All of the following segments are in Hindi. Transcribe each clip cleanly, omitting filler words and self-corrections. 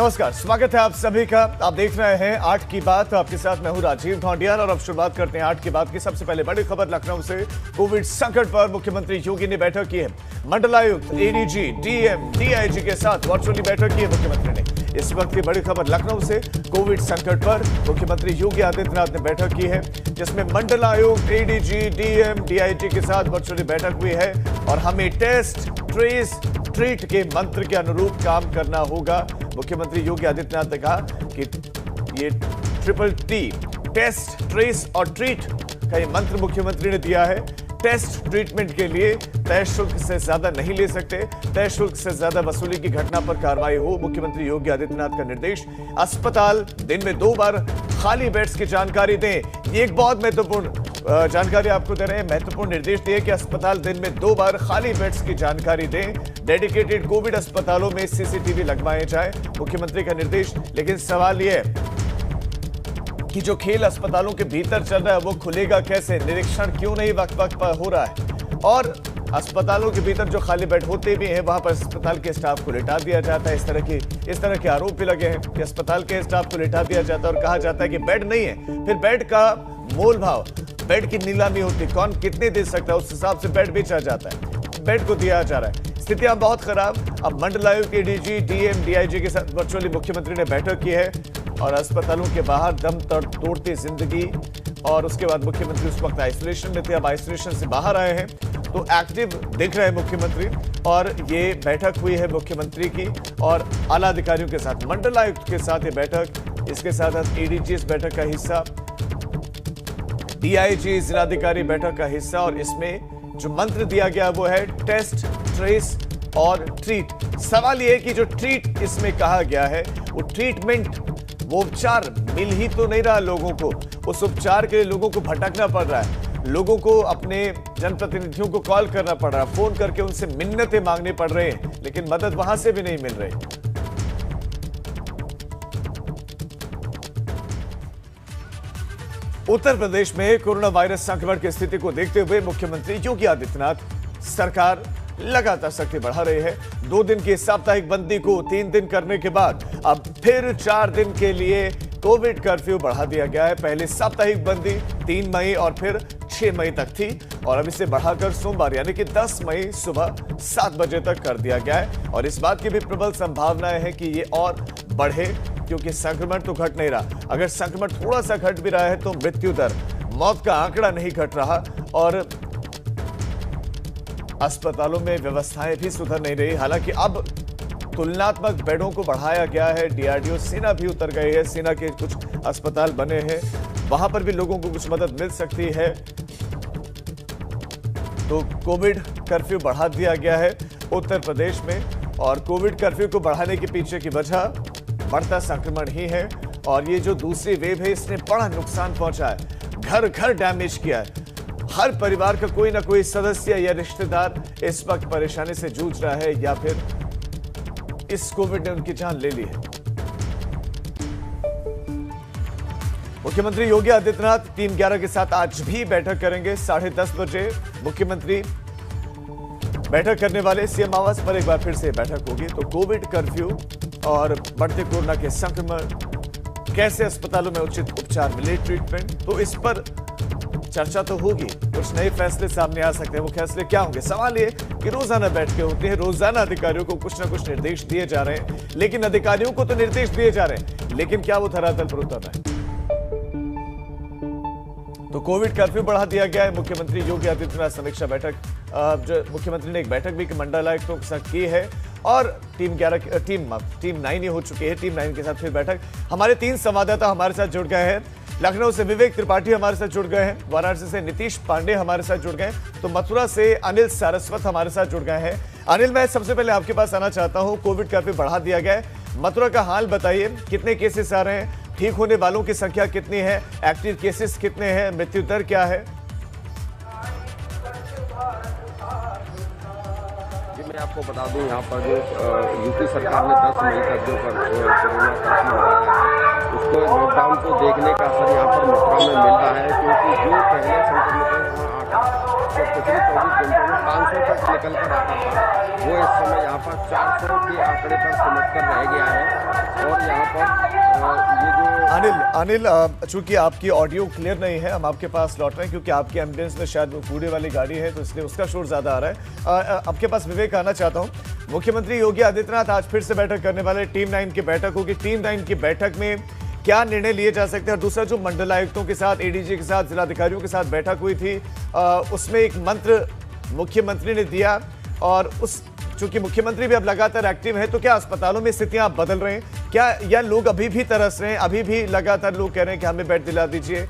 नमस्कार, स्वागत है आप सभी का। आप देख रहे हैं 8 की बात। आपके साथ मैं हूं राजीव ढोंडियाल और अब शुरुआत करते हैं 8 की बात की। सबसे पहले बड़ी खबर लखनऊ से। कोविड संकट पर मुख्यमंत्री योगी ने बैठक की है। मंडलायुक्त, एडीजी, डीएम, डीआईजी के साथ वर्चुअली बैठक की है मुख्यमंत्री ने। इस वक्त की बड़ी खबर लखनऊ से। कोविड संकट पर मुख्यमंत्री योगी आदित्यनाथ ने बैठक की है, जिसमें मंडलायुक्त, एडीजी, डीएम, डीआईजी के साथ वर्चुअली बैठक हुई है और हमें टेस्ट, ट्रेस, ट्रीट के मंत्र के अनुरूप काम करना होगा। मुख्यमंत्री योगी आदित्यनाथ ने कहा कि ये ट्रिपल टी, टेस्ट, ट्रेस और ट्रीट का ये मंत्र मुख्यमंत्री ने दिया है। टेस्ट ट्रीटमेंट के लिए तय शुल्क से ज्यादा नहीं ले सकते। तय शुल्क से ज्यादा वसूली की घटना पर कार्रवाई हो, मुख्यमंत्री योगी आदित्यनाथ का निर्देश। अस्पताल दिन में 2 बार खाली बेड्स की जानकारी दें। ये एक बहुत महत्वपूर्ण जानकारी आपको दे रहे हैं। महत्वपूर्ण निर्देश दिए कि अस्पताल दिन में 2 बार खाली बेड्स की जानकारी दें। डेडिकेटेड कोविड अस्पतालों में सीसीटीवी लगवाए जाए, मुख्यमंत्री का निर्देश। लेकिन सवाल यह है कि जो खेल अस्पतालों के भीतर चल रहा है वो खुलेगा कैसे? निरीक्षण क्यों नहीं वक्त वक्त पर हो रहा है? और अस्पतालों के भीतर जो खाली बेड होते भी हैं वहां पर अस्पताल के स्टाफ को लिटा दिया जाता है। इस तरह के आरोप भी लगे हैं कि अस्पताल के स्टाफ को लिटा दिया जाता है और कहा जाता है कि बेड नहीं है। फिर बेड का मोल भाव, बेड की नीलामी होती, कौन कितने दे सकता है, उस हिसाब से बेड बेचा जाता है। बेड को दिया जा रहा है। स्थितियां बहुत खराब। अब मंडलायुक्त, एडीजी, डीएम, डीआईजी के साथ वर्चुअली मुख्यमंत्री ने बैठक की है और अस्पतालों के बाहर दम तोड़ती जिंदगी। और उसके बाद मुख्यमंत्री उस वक्त आइसोलेशन में थे, अब आइसोलेशन से बाहर आए हैं तो एक्टिव दिख रहे हैं मुख्यमंत्री। और ये बैठक हुई है मुख्यमंत्री की और आला अधिकारियों के साथ, मंडलायुक्त के साथ ये बैठक। इसके साथ एडीजी इस बैठक का हिस्सा, डीआईजी, जिलाधिकारी बैठक का हिस्सा। और इसमें जो मंत्र दिया गया वो है टेस्ट, ट्रेस और ट्रीट। सवाल ये है कि जो ट्रीट इसमें कहा गया है वो ट्रीटमेंट, वो उपचार मिल ही तो नहीं रहा लोगों को। उस उपचार के लिए लोगों को भटकना पड़ रहा है, लोगों को अपने जनप्रतिनिधियों को कॉल करना पड़ रहा है, फोन करके उनसे मिन्नतें मांगनी पड़ रही हैं, लेकिन मदद वहां से भी नहीं मिल रही। उत्तर प्रदेश में कोरोना वायरस संक्रमण की स्थिति को देखते हुए मुख्यमंत्री योगी आदित्यनाथ सरकार लगातार सख्ती बढ़ा रही है। 2 दिन की साप्ताहिक बंदी को 3 दिन करने के बाद अब फिर 4 दिन के लिए कोविड कर्फ्यू बढ़ा दिया गया है। पहले साप्ताहिक बंदी 3 मई और फिर 6 मई तक थी और अब इसे बढ़ाकर सोमवार यानी कि 10 मई सुबह 7 बजे तक कर दिया गया है। और इस बात की भी प्रबल संभावनाएं हैं कि ये और बढ़े, क्योंकि संक्रमण तो घट नहीं रहा। अगर संक्रमण थोड़ा सा घट भी रहा है तो मृत्यु दर, मौत का आंकड़ा नहीं घट रहा और अस्पतालों में व्यवस्थाएं भी सुधर नहीं रही। हालांकि अब तुलनात्मक बेडों को बढ़ाया गया है। डीआरडीओ, सेना भी उतर गई है, सेना के कुछ अस्पताल बने हैं, वहां पर भी लोगों को कुछ मदद मिल सकती है। तो कोविड कर्फ्यू बढ़ा दिया गया है उत्तर प्रदेश में और कोविड कर्फ्यू को बढ़ाने के पीछे की वजह बढ़ता संक्रमण ही है। और ये जो दूसरी वेव है इसने बड़ा नुकसान पहुंचा है, घर घर डैमेज किया है। हर परिवार का कोई ना कोई सदस्य या रिश्तेदार इस वक्त परेशानी से जूझ रहा है या फिर इस कोविड ने उनकी जान ले ली है। मुख्यमंत्री योगी आदित्यनाथ टीम 11 के साथ आज भी बैठक करेंगे। 10:30 बजे मुख्यमंत्री बैठक करने वाले। सीएम आवास पर एक बार फिर से बैठक होगी। तो कोविड कर्फ्यू और बढ़ते कोरोना के संक्रमण, कैसे अस्पतालों में उचित उपचार मिले, ट्रीटमेंट, तो इस पर चर्चा तो होगी। कुछ नए फैसले सामने आ सकते हैं। वो फैसले क्या होंगे? सवाल ये कि रोजाना बैठकें होती हैं, रोजाना अधिकारियों को कुछ ना कुछ निर्देश दिए जा रहे हैं, लेकिन अधिकारियों को तो निर्देश दिए जा रहे हैं, लेकिन क्या वो धरातल पर उतर रहे हैं? तो कोविड कर्फ्यू बढ़ा दिया गया है। मुख्यमंत्री योगी आदित्यनाथ समीक्षा बैठक, जो मुख्यमंत्री ने एक बैठक भी मंडलायुक्तों के साथ की है और टीम 9 ही हो चुकी है। टीम 9 के साथ फिर बैठक। हमारे 3 संवाददाता हमारे साथ जुड़ गए हैं। लखनऊ से विवेक त्रिपाठी हमारे साथ जुड़ गए हैं, वाराणसी से नीतीश पांडे हमारे साथ जुड़ गए, तो मथुरा से अनिल सारस्वत हमारे साथ जुड़ गए हैं। अनिल, मैं सबसे पहले आपके पास आना चाहता हूं। कोविड कर्फ्यू बढ़ा दिया गया है, मथुरा का हाल बताइए। कितने केसेस आ रहे हैं, ठीक होने वालों की संख्या कितनी है, एक्टिव केसेस कितने हैं, मृत्यु दर क्या है? मैं आपको बता दूं, यहाँ पर जो यूपी सरकार ने 10 मई तक जो कोरोना कर्फ्यू लगाया है, उसको लॉकडाउन को देखने का असर यहाँ पर मथुरा में मिल रहा है, क्योंकि जो पहले संक्रमित वहाँ आटा तो पिछले 24 घंटों में 500 तक निकल कर आता था, वो इस समय यहाँ पर 400 के आंकड़े पर सिमट कर रह गया है। और पर ये जो अनिल, चूंकि आपकी ऑडियो क्लियर नहीं है, हम आपके पास लौट रहे हैं क्योंकि आपके एम्बुलेंस में शायद वो कूड़े वाली गाड़ी है, तो इसलिए उसका शोर ज्यादा आ रहा है। आपके पास विवेक आना चाहता हूं। मुख्यमंत्री योगी आदित्यनाथ आज फिर से बैठक करने वाले, टीम 9 की बैठक होगी। टीम 9 की बैठक में क्या निर्णय लिए जा सकते हैं? और दूसरा, जो मंडलायुक्तों के साथ, एडीजी के साथ, जिलाधिकारियों के साथ बैठक हुई थी, उसमें एक मंत्र मुख्यमंत्री ने दिया, और उस चूंकि मुख्यमंत्री भी अब लगातार एक्टिव है, तो क्या अस्पतालों में स्थितियां आप बदल रहे हैं क्या, या लोग अभी भी तरस रहे हैं? अभी भी लगातार लोग कह रहे हैं कि हमें बेड दिला दीजिए।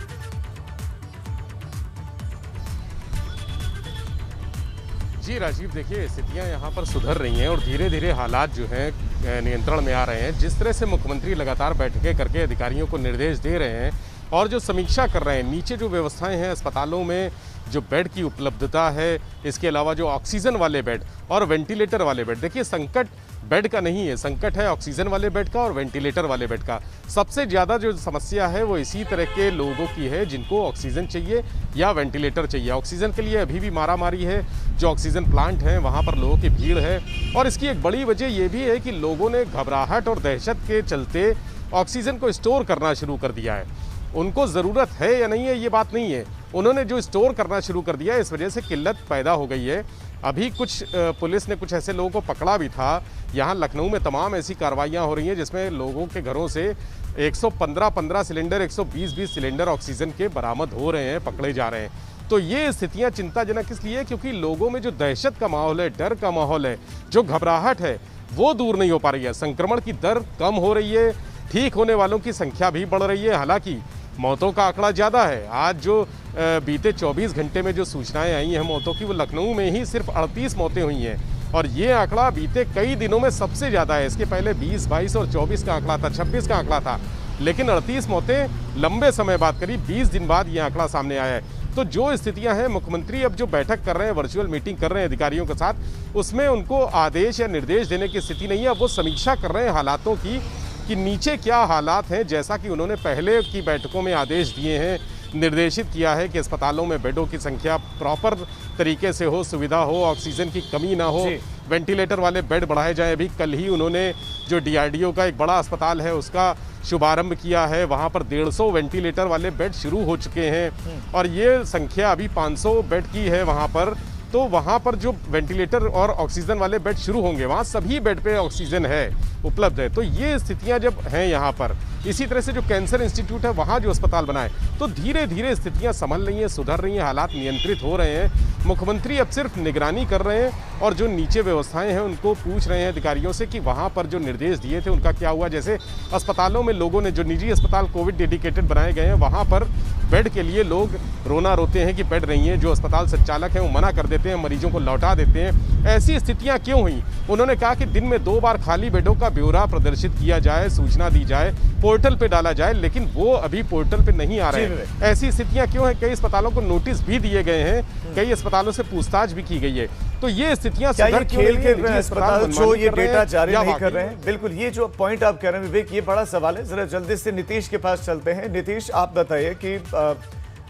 जी राजीव, देखिए स्थितियां यहाँ पर सुधर रही हैं और धीरे धीरे हालात जो हैं नियंत्रण में आ रहे हैं। जिस तरह से मुख्यमंत्री लगातार बैठकें करके अधिकारियों को निर्देश दे रहे हैं और जो समीक्षा कर रहे हैं, नीचे जो व्यवस्थाएं हैं अस्पतालों में, जो बेड की उपलब्धता है, इसके अलावा जो ऑक्सीजन वाले बेड और वेंटिलेटर वाले बेड, देखिए संकट बेड का नहीं है, संकट है ऑक्सीजन वाले बेड का और वेंटिलेटर वाले बेड का। सबसे ज़्यादा जो समस्या है वो इसी तरह के लोगों की है जिनको ऑक्सीजन चाहिए या वेंटिलेटर चाहिए। ऑक्सीजन के लिए अभी भी मारामारी है, जो ऑक्सीजन प्लांट हैं वहाँ पर लोगों की भीड़ है, और इसकी एक बड़ी वजह ये भी है कि लोगों ने घबराहट और दहशत के चलते ऑक्सीजन को स्टोर करना शुरू कर दिया है। उनको ज़रूरत है या नहीं है ये बात नहीं है, उन्होंने जो स्टोर करना शुरू कर दिया, इस वजह से किल्लत पैदा हो गई है। अभी कुछ पुलिस ने कुछ ऐसे लोगों को पकड़ा भी था। यहाँ लखनऊ में तमाम ऐसी कार्रवाइयाँ हो रही हैं जिसमें लोगों के घरों से 115 सिलेंडर, 120 सिलेंडर ऑक्सीजन के बरामद हो रहे हैं, पकड़े जा रहे हैं। तो ये स्थितियाँ चिंताजनक इसलिए क्योंकि लोगों में जो दहशत का माहौल है, डर का माहौल है, जो घबराहट है, वो दूर नहीं हो पा रही है। संक्रमण की दर कम हो रही है, ठीक होने वालों की संख्या भी बढ़ रही है, हालांकि मौतों का आंकड़ा ज़्यादा है। आज जो बीते 24 घंटे में जो सूचनाएं आई हैं मौतों की, वो लखनऊ में ही सिर्फ 38 मौतें हुई हैं, और ये आंकड़ा बीते कई दिनों में सबसे ज़्यादा है। इसके पहले 20, 22 और 24 का आंकड़ा था, 26 का आंकड़ा था, लेकिन 38 मौतें लंबे समय बाद, करीब 20 दिन बाद ये आंकड़ा सामने आया है। तो जो स्थितियां हैं, मुख्यमंत्री अब जो बैठक कर रहे हैं, वर्चुअल मीटिंग कर रहे हैं अधिकारियों के साथ, उसमें उनको आदेश या निर्देश देने की स्थिति नहीं है। वो समीक्षा कर रहे हैं हालातों की कि नीचे क्या हालात हैं, जैसा कि उन्होंने पहले की बैठकों में आदेश दिए हैं, निर्देशित किया है कि अस्पतालों में बेडों की संख्या प्रॉपर तरीके से हो, सुविधा हो, ऑक्सीजन की कमी ना हो, वेंटिलेटर वाले बेड बढ़ाए जाएं। अभी कल ही उन्होंने जो डीआरडीओ का एक बड़ा अस्पताल है उसका शुभारंभ किया है, वहाँ पर 150 वेंटिलेटर वाले बेड शुरू हो चुके हैं, और ये संख्या अभी 500 बेड की है वहाँ पर। तो वहाँ पर जो वेंटिलेटर और ऑक्सीजन वाले बेड शुरू होंगे, वहाँ सभी बेड पे ऑक्सीजन है, उपलब्ध है। तो ये स्थितियाँ जब हैं यहाँ पर, इसी तरह से जो कैंसर इंस्टीट्यूट है वहाँ जो अस्पताल बना है, तो धीरे धीरे स्थितियाँ संभल रही हैं, सुधर रही हैं, हालात नियंत्रित हो रहे हैं। मुख्यमंत्री अब सिर्फ निगरानी कर रहे हैं और जो नीचे व्यवस्थाएं हैं उनको पूछ रहे हैं अधिकारियों से कि वहाँ पर जो निर्देश दिए थे उनका क्या हुआ। जैसे अस्पतालों में लोगों ने, जो निजी अस्पताल कोविड डेडिकेटेड बनाए गए हैं, वहाँ पर बेड के लिए लोग रोना रोते हैं कि बेड नहीं है। जो अस्पताल संचालक हैं वो मना कर देते हैं, मरीजों को लौटा देते हैं। ऐसी स्थितियाँ क्यों हुई? उन्होंने कहा कि दिन में 2 बार खाली बेडों का ब्यौरा प्रदर्शित किया जाए, सूचना दी जाए, पोर्टल पे डाला जाए, लेकिन वो अभी पोर्टल पे नहीं आ रहे हैं। ऐसी स्थितियां क्यों है? कई अस्पतालों को नोटिस भी दिए गए हैं, कई अस्पतालों से पूछताछ भी की गई है। तो ये स्थितियां सुधर क्यों नहीं है? निजी अस्पताल जो ये डेटा जारी नहीं कर रहे हैं। बिल्कुल, ये जो पॉइंट आप कह रहे हैं विवेक, ये बड़ा सवाल है। जरा जल्दी से नीतीश के पास चलते हैं। नीतीश, आप बताइए कि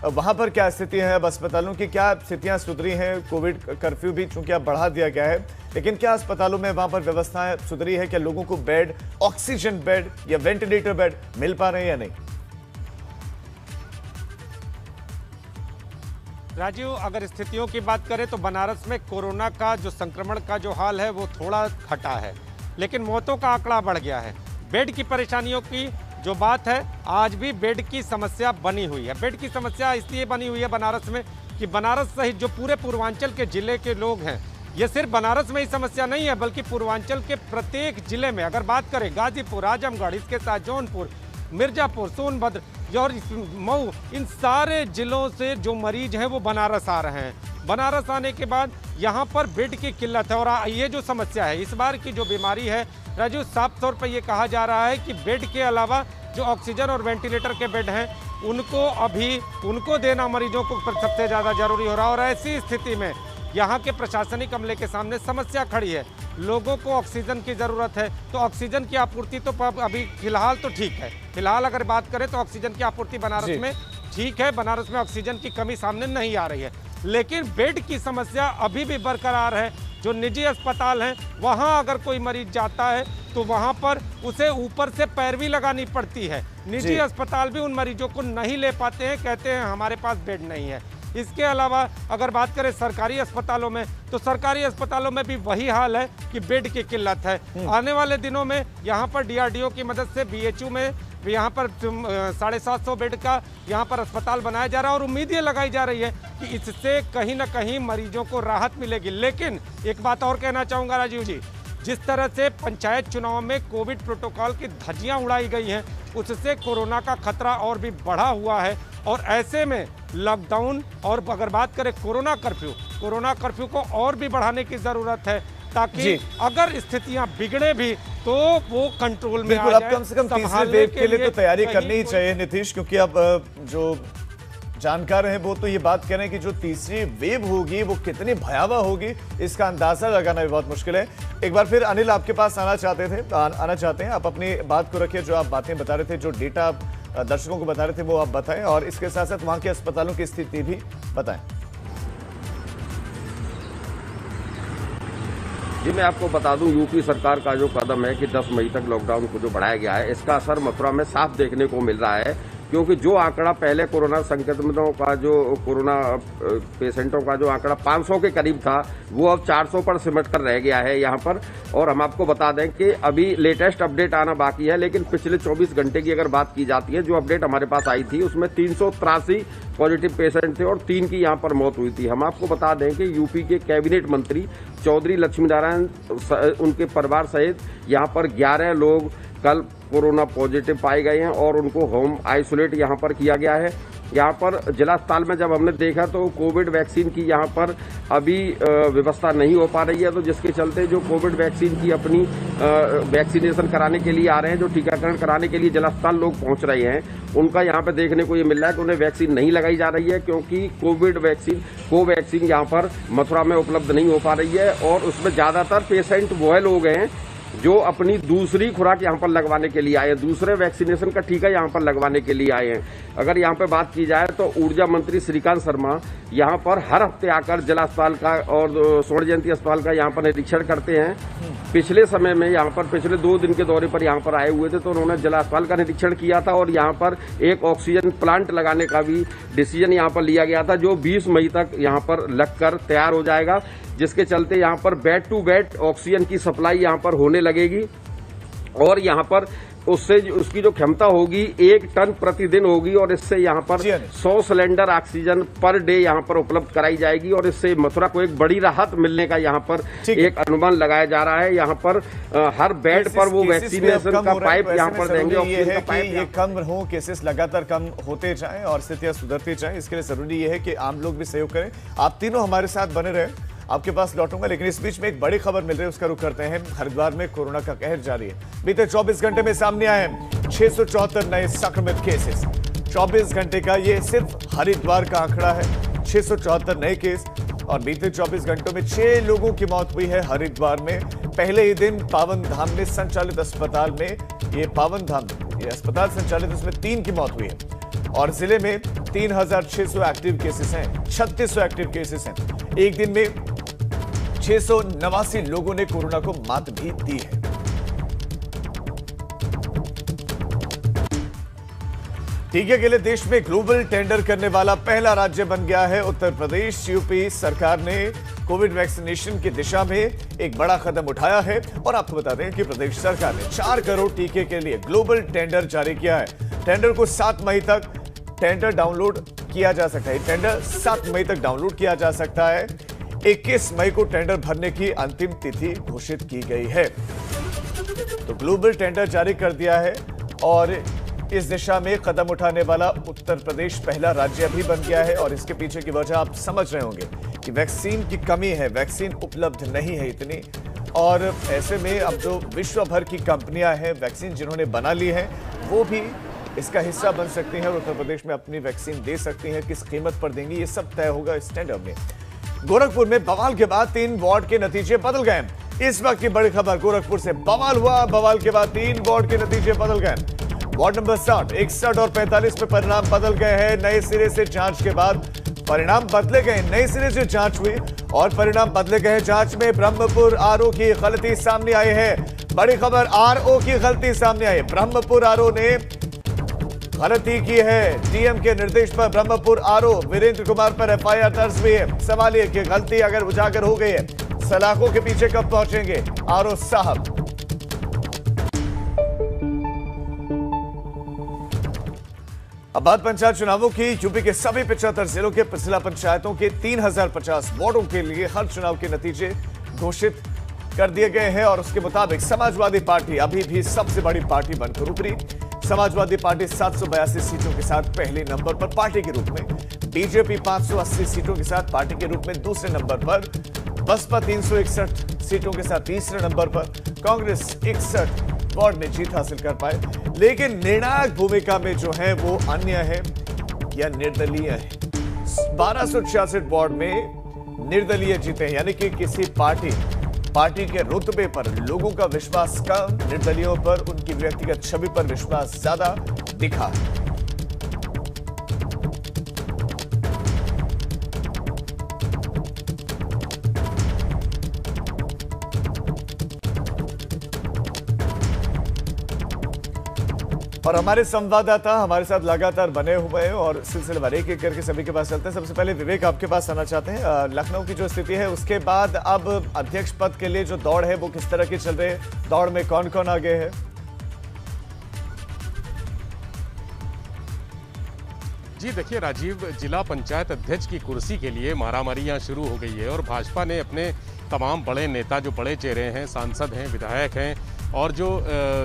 वहां पर क्या स्थिति है, अब अस्पतालों की क्या स्थितियां सुधरी हैं? कोविड कर्फ्यू भी चूंकि अब बढ़ा दिया गया है, लेकिन क्या अस्पतालों में वहां पर व्यवस्थाएं सुधरी है? क्या लोगों को बेड, ऑक्सीजन बेड या वेंटिलेटर बेड मिल पा रहे हैं या नहीं? राजीव, अगर स्थितियों की बात करें तो बनारस में कोरोना का जो संक्रमण का जो हाल है वो थोड़ा घटा है, लेकिन मौतों का आंकड़ा बढ़ गया है। बेड की परेशानियों की जो बात है, आज भी बेड की समस्या बनी हुई है। बेड की समस्या इसलिए बनी हुई है बनारस में कि बनारस सहित जो पूरे पूर्वांचल के जिले के लोग हैं, ये सिर्फ बनारस में ही समस्या नहीं है, बल्कि पूर्वांचल के प्रत्येक जिले में, अगर बात करें गाजीपुर, आजमगढ़, इसके साथ जौनपुर, मिर्जापुर, सोनभद्र और मऊ, इन सारे जिलों से जो मरीज हैं वो बनारस आ रहे हैं। बनारस आने के बाद यहाँ पर बेड की किल्लत है, और ये जो समस्या है, इस बार की जो बीमारी है राजू, साफ तौर पर ये कहा जा रहा है कि बेड के अलावा जो ऑक्सीजन और वेंटिलेटर के बेड हैं उनको देना मरीजों को सबसे ज़्यादा जरूरी हो रहा है। और ऐसी स्थिति में यहाँ के प्रशासनिक अमले के सामने समस्या खड़ी है। लोगों को ऑक्सीजन की ज़रूरत है, तो ऑक्सीजन की आपूर्ति तो अभी फिलहाल तो ठीक है। फिलहाल अगर बात करें तो ऑक्सीजन की आपूर्ति बनारस में ठीक है, बनारस में ऑक्सीजन की कमी सामने नहीं आ रही है, लेकिन बेड की समस्या अभी भी बरकरार है। जो निजी अस्पताल हैं वहाँ अगर कोई मरीज जाता है तो वहाँ पर उसे ऊपर से पैरवी लगानी पड़ती है। निजी अस्पताल भी उन मरीजों को नहीं ले पाते हैं, कहते हैं हमारे पास बेड नहीं है। इसके अलावा अगर बात करें सरकारी अस्पतालों में, तो सरकारी अस्पतालों में भी वही हाल है कि बेड की किल्लत है। आने वाले दिनों में यहाँ पर DRDO की मदद से BHU में यहाँ पर 750 बेड का यहाँ पर अस्पताल बनाया जा रहा है और उम्मीद ये लगाई जा रही है कि इससे कहीं ना कहीं मरीजों को राहत मिलेगी। लेकिन एक बात और कहना चाहूँगा राजीव जी, जिस तरह से पंचायत चुनाव में कोविड प्रोटोकॉल की धज्जियां उड़ाई गई हैं, उससे कोरोना का खतरा और भी बढ़ा हुआ है और ऐसे में लॉकडाउन और अगर बात करें कोरोना कर्फ्यू को और भी बढ़ाने की ज़रूरत है ताकि अगर स्थितियां बिगड़े भी तो वो कंट्रोल में आ जाए। अब कम से कम तीसरे वेव के लिए तो तैयारी करनी ही चाहिए नीतीश, क्योंकि अब जो जानकार हैं वो तो ये बात कह रहे हैं कि जो तीसरी वेव होगी वो कितनी भयावह होगी इसका अंदाजा लगाना भी बहुत मुश्किल है। एक बार फिर अनिल आपके पास आना चाहते हैं, आप अपनी बात को रखिए। जो आप बातें बता रहे थे, जो डेटा दर्शकों को बता रहे थे वो आप बताएं और इसके साथ साथ वहां के अस्पतालों की स्थिति भी बताएं। जी, मैं आपको बता दूं, यूपी सरकार का जो कदम है कि 10 मई तक लॉकडाउन को जो बढ़ाया गया है, इसका असर मथुरा में साफ देखने को मिल रहा है। क्योंकि जो आंकड़ा पहले कोरोना संक्रमितों का, जो कोरोना पेशेंटों का जो आंकड़ा 500 के करीब था, वो अब 400 पर सिमट कर रह गया है यहाँ पर। और हम आपको बता दें कि अभी लेटेस्ट अपडेट आना बाकी है, लेकिन पिछले 24 घंटे की अगर बात की जाती है, जो अपडेट हमारे पास आई थी उसमें 383 पॉजिटिव पेशेंट थे और 3 की यहाँ पर मौत हुई थी। हम आपको बता दें कि यूपी के कैबिनेट मंत्री चौधरी लक्ष्मी नारायण उनके परिवार सहित यहाँ पर 11 लोग कल कोरोना पॉजिटिव पाए गए हैं और उनको होम आइसोलेट यहाँ पर किया गया है। यहाँ पर जिला अस्पताल में जब हमने देखा तो कोविड वैक्सीन की यहाँ पर अभी व्यवस्था नहीं हो पा रही है, तो जिसके चलते जो कोविड वैक्सीन की अपनी वैक्सीनेशन कराने के लिए आ रहे हैं, जो टीकाकरण कराने के लिए जिला अस्पताल लोग पहुँच रहे हैं, उनका यहाँ पर देखने को ये मिल रहा है कि उन्हें वैक्सीन नहीं लगाई जा रही है, क्योंकि कोविड वैक्सीन कोवैक्सीन यहाँ पर मथुरा में उपलब्ध नहीं हो पा रही है। और उसमें ज़्यादातर पेशेंट वो लोग हैं जो अपनी दूसरी खुराक यहाँ पर लगवाने के लिए आए हैं, दूसरे वैक्सीनेशन का टीका यहाँ पर लगवाने के लिए आए हैं। अगर यहाँ पे बात की जाए तो ऊर्जा मंत्री श्रीकांत शर्मा यहाँ पर हर हफ्ते आकर जिला अस्पताल का और स्वर्ण जयंती अस्पताल का यहाँ पर निरीक्षण करते हैं। पिछले समय में यहाँ पर पिछले 2 दिन के दौरे पर यहाँ पर आए हुए थे, तो उन्होंने जिला अस्पताल का निरीक्षण किया था और यहाँ पर एक ऑक्सीजन प्लांट लगाने का भी डिसीजन यहाँ पर लिया गया था, जो 20 मई तक यहाँ पर लगकर तैयार हो जाएगा, जिसके चलते यहाँ पर बेड टू बेड ऑक्सीजन की सप्लाई यहाँ पर होने लगेगी और यहाँ पर उससे उसकी जो क्षमता होगी 1 टन प्रतिदिन होगी और इससे यहाँ पर 100 सिलेंडर ऑक्सीजन पर डे यहाँ पर उपलब्ध कराई जाएगी और इससे मथुरा को एक बड़ी राहत मिलने का यहाँ पर एक अनुमान लगाया जा रहा है। यहाँ पर हर बेड पर वो वैक्सीनेशन का पाइप यहाँ पर देंगे। ये कम हो, केसेस लगातार कम होते जाएं और स्थितियां सुधरती जाएं, इसके लिए जरूरी ये है कि आम लोग भी सहयोग करें। आप तीनों हमारे साथ बने रहे, आपके पास लौटूंगा, लेकिन इस बीच में एक बड़ी खबर मिल रही है, उसका रुख करते हैं। हरिद्वार में कोरोना का कहर जारी है। बीते 24 घंटे में सामने आए हैं 674 नए संक्रमित केसेस। 24 घंटे का ये सिर्फ हरिद्वार का आंकड़ा है, 674 नए केस और बीते 24 घंटों में 6 लोगों की मौत हुई है हरिद्वार में। पहले ही दिन पावन धाम में संचालित अस्पताल में, ये पावन धाम ये अस्पताल संचालित, उसमें 3 की मौत हुई है और जिले में 3600 एक्टिव केसेस हैं, 3600 एक्टिव केसेस हैं। एक दिन में 689 लोगों ने कोरोना को मात भी दी है। टीके के लिए देश में ग्लोबल टेंडर करने वाला पहला राज्य बन गया है उत्तर प्रदेश। यूपी सरकार ने कोविड वैक्सीनेशन की दिशा में एक बड़ा कदम उठाया है और आपको बता दें कि प्रदेश सरकार ने 4 करोड़ टीके के लिए ग्लोबल टेंडर जारी किया है। टेंडर को 7 मई तक टेंडर डाउनलोड किया जा सकता है। टेंडर 7 मई तक डाउनलोड किया जा सकता है। 21 मई को टेंडर भरने की अंतिम तिथि घोषित की गई है। तो ग्लोबल टेंडर जारी कर दिया है और इस दिशा में कदम उठाने वाला उत्तर प्रदेश पहला राज्य भी बन गया है। और इसके पीछे की वजह आप समझ रहे होंगे कि वैक्सीन की कमी है, वैक्सीन उपलब्ध नहीं है इतनी, और ऐसे में अब जो विश्व भर की कंपनियां हैं वैक्सीन जिन्होंने बना ली है वो भी इसका हिस्सा बन सकती हैं और उत्तर प्रदेश में अपनी वैक्सीन दे सकती हैं। किस कीमत पर देंगी ये सब तय होगा इस टेंडर में। गोरखपुर में बवाल के बाद 3 वार्ड के नतीजे बदल गए। इस वक्त की बड़ी खबर, गोरखपुर से बवाल हुआ, बवाल के बाद 3 वार्ड के नतीजे बदल गए। वार्ड नंबर 60, 61 और 45 में परिणाम बदल गए हैं। नए सिरे से जांच के बाद परिणाम बदले गए, नई सिरे से जांच हुई और परिणाम बदले गए। जांच में ब्रह्मपुर आरओ की गलती सामने आई है। बड़ी खबर, आरओ की गलती सामने आई। ब्रह्मपुर आरओ ने गलती की है। डीएम के निर्देश पर ब्रह्मपुर आरओ वीरेंद्र कुमार पर एफआईआर दर्ज हुई है। सवाल यह कि गलती अगर उजागर हो गई है, सलाखों के पीछे कब पहुंचेंगे आरओ साहब? अब बात पंचायत चुनावों की। यूपी के सभी 75 जिलों के जिला पंचायतों के 3050 वार्डों के लिए हर चुनाव के नतीजे घोषित कर दिए गए हैं और उसके मुताबिक समाजवादी पार्टी अभी भी सबसे बड़ी पार्टी बनकर उभरी। समाजवादी पार्टी 782 सीटों के साथ पहले नंबर पर पार्टी के रूप में, बीजेपी 580 सीटों के साथ पार्टी के रूप में दूसरे नंबर पर, बसपा 361 सीटों के साथ तीसरे नंबर पर, कांग्रेस 61 वार्ड में जीत हासिल कर पाए। लेकिन निर्णायक भूमिका में जो है वो अन्य है या निर्दलीय है। 1266 वार्ड में निर्दलीय जीते हैं, यानी कि किसी पार्टी के रुतबे पर लोगों का विश्वास कम, निर्दलीयों पर उनकी व्यक्तिगत छवि पर विश्वास ज्यादा दिखा। और हमारे संवाददाता हमारे साथ लगातार बने हुए हैं और सिलसिलेवार एक एक करके सभी के पास चलते हैं। सबसे पहले विवेक, आपके पास आना चाहते हैं। लखनऊ की जो स्थिति है उसके बाद अब अध्यक्ष पद के लिए जो दौड़ है वो किस तरह की चल रही है? दौड़ में कौन कौन आगे है? जी देखिए राजीव, जिला पंचायत अध्यक्ष की कुर्सी के लिए मारामारी यहाँ शुरू हो गई है और भाजपा ने अपने तमाम बड़े नेता, जो बड़े चेहरे हैं, सांसद हैं, विधायक हैं और जो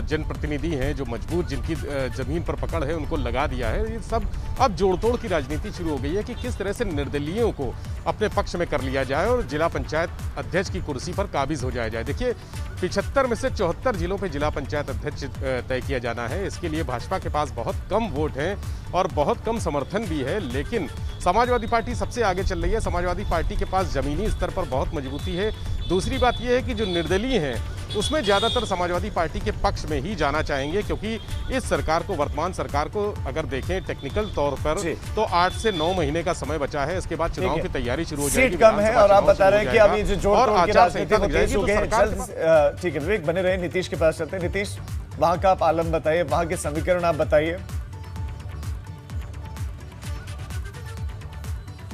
जनप्रतिनिधि हैं, जो मजबूत जिनकी जमीन पर पकड़ है, उनको लगा दिया है। ये सब अब जोड़तोड़ की राजनीति शुरू हो गई है कि किस तरह से निर्दलीयों को अपने पक्ष में कर लिया जाए और जिला पंचायत अध्यक्ष की कुर्सी पर काबिज हो जाया जाए। देखिए 75 में से 74 जिलों पे जिला पंचायत अध्यक्ष तय किया जाना है। इसके लिए भाजपा के पास बहुत कम वोट हैं और बहुत कम समर्थन भी है, लेकिन समाजवादी पार्टी सबसे आगे चल रही है। समाजवादी पार्टी के पास जमीनी स्तर पर बहुत मजबूती है। दूसरी बात यह है कि जो निर्दलीय हैं उसमें ज़्यादातर समाजवादी पार्टी के पक्ष में ही जाना चाहेंगे, क्योंकि इस सरकार को, वर्तमान सरकार को अगर देखें टेक्निकल तौर पर तो 8 से 9 महीने का समय बचा है। इसके बाद चुनाव की तैयारी शुरू हो जाएगी। सीट कम है और आप बता रहे हैं कि अभी जो जोड़-तोड़ की राजनीति हो गई है। ठीक है विवेक, बने रहे। नीतीश के पास चलते हैं। नीतीश, वहां का आप आलम बताइए, वहां के समीकरण आप बताइए।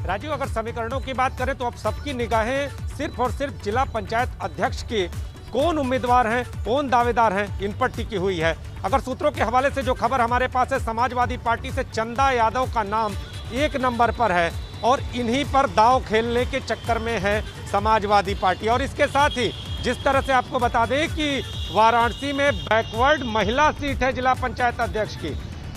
राजीव, अगर समीकरणों की बात करें तो अब सबकी निगाहें सिर्फ और सिर्फ जिला पंचायत अध्यक्ष के कौन उम्मीदवार हैं, कौन दावेदार हैं, इन पर टिकी हुई है। अगर सूत्रों के हवाले से जो खबर हमारे पास है, समाजवादी पार्टी से चंदा यादव का नाम 1 नंबर पर है और इन्हीं पर दांव खेलने के चक्कर में है समाजवादी पार्टी। और इसके साथ ही जिस तरह से आपको बता दें कि वाराणसी में बैकवर्ड महिला सीट है जिला पंचायत अध्यक्ष की।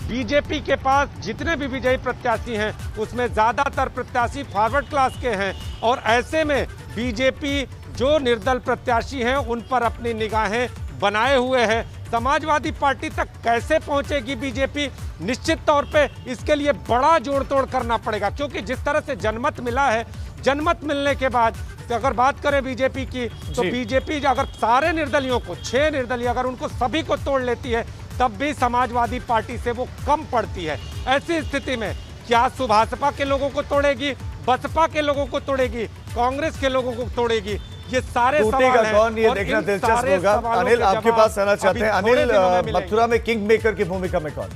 बीजेपी के पास जितने भी विजयी प्रत्याशी हैं उसमें ज़्यादातर प्रत्याशी फॉरवर्ड क्लास के हैं और ऐसे में बीजेपी जो निर्दल प्रत्याशी हैं उन पर अपनी निगाहें बनाए हुए हैं। समाजवादी पार्टी तक कैसे पहुंचेगी बीजेपी, निश्चित तौर पे इसके लिए बड़ा जोड़ तोड़ करना पड़ेगा, क्योंकि जिस तरह से जनमत मिला है, जनमत मिलने के बाद अगर बात करें बीजेपी की तो बीजेपी अगर सारे निर्दलियों को, 6 निर्दलीय अगर उनको सभी को तोड़ लेती है तब भी समाजवादी पार्टी से वो कम पड़ती है। ऐसी स्थिति में क्या सुभाषपा के लोगों को तोड़ेगी, बसपा के लोगों को तोड़ेगी, कांग्रेस के लोगों को तोड़ेगी, ये सारे सवाल हैं। कौन ये देखना दिलचस्प होगा। अनिल, आपके पास आना चाहते हैं। अनिल, मथुरा में किंग मेकर की भूमिका में कौन?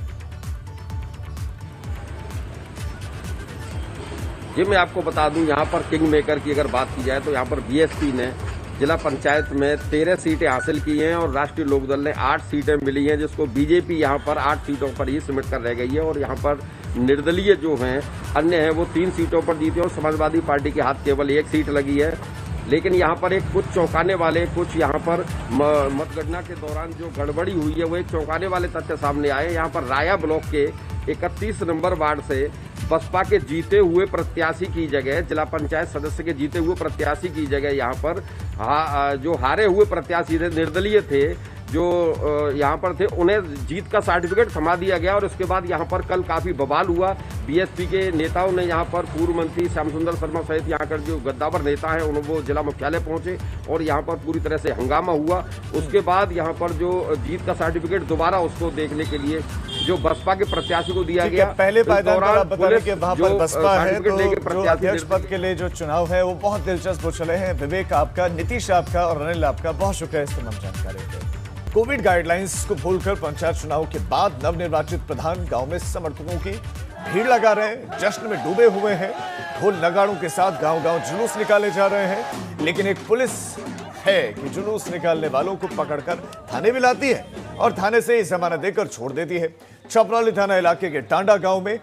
जी मैं आपको बता दूं, यहाँ पर किंग मेकर की अगर बात की जाए तो यहाँ पर बीएसपी ने जिला पंचायत में 13 सीटें हासिल की हैं और राष्ट्रीय लोकदल ने 8 सीटें मिली हैं, जिसको बीजेपी यहाँ पर 8 सीटों पर ही सिमट कर रह गई है। और यहाँ पर निर्दलीय जो हैं अन्य हैं वो 3 सीटों पर जीते और समाजवादी पार्टी के हाथ केवल 1 सीट लगी है। लेकिन यहाँ पर एक कुछ चौंकाने वाले, कुछ यहाँ पर मतगणना के दौरान जो गड़बड़ी हुई है वो एक चौंकाने वाले तथ्य सामने आए। यहाँ पर राया ब्लॉक के 31 नंबर वार्ड से बसपा के जीते हुए प्रत्याशी की जगह, जिला पंचायत सदस्य के जीते हुए प्रत्याशी की जगह यहाँ पर जो हारे हुए प्रत्याशी थे, निर्दलीय थे, जो यहाँ पर थे उन्हें जीत का सर्टिफिकेट थमा दिया गया। और उसके बाद यहाँ पर कल काफ़ी बवाल हुआ। बीएसपी के नेताओं ने यहाँ पर पूर्व मंत्री श्याम सुंदर शर्मा सहित यहाँ कर जो गद्दावर नेता हैं उन्होंने वो जिला मुख्यालय पहुँचे और यहाँ पर पूरी तरह से हंगामा हुआ। उसके बाद यहाँ पर जो जीत का सर्टिफिकेट दोबारा उसको देखने के लिए जो बसपा के प्रत्याशी को दिया गया। पहले पायदान पर आप बता रहे कि वहां पर बसपा है, तो जो अध्यक्ष पद के लिए जो चुनाव है वो बहुत दिलचस्प हो चले हैं। विवेक आपका, नीतीश आपका और अनिल आपका बहुत शुक्रिया इस तमाम जानकारी के। कोविड गाइडलाइंस को भूलकर पंचायत चुनाव के बाद नवनिर्वाचित प्रधान गांव में समर्थकों की भीड़ लगा रहे हैं, जश्न में डूबे हुए हैं। ढोल नगाड़ों के साथ गांव-गांव जुलूस निकाले जा रहे हैं, लेकिन एक पुलिस है कि जुलूस निकालने वालों को पकड़कर थाने भी लाती है और थाने से ही जमानत देकर छोड़ देती है। छपरौली थाना इलाके के टांडा गांव में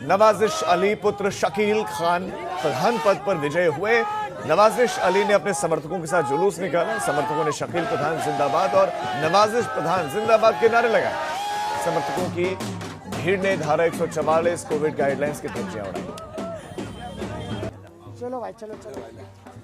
नवाजिश अली पुत्र शकील खान प्रधान पद पर विजय हुए। नवाजिश अली ने अपने समर्थकों के साथ जुलूस निकाला। समर्थकों ने शकील प्रधान जिंदाबाद और नवाजिश प्रधान जिंदाबाद के नारे लगाए। समर्थकों की भीड़ ने धारा 144 कोविड गाइडलाइंस की धज्जियां उड़ाई। चलो भाई, चलो चलो।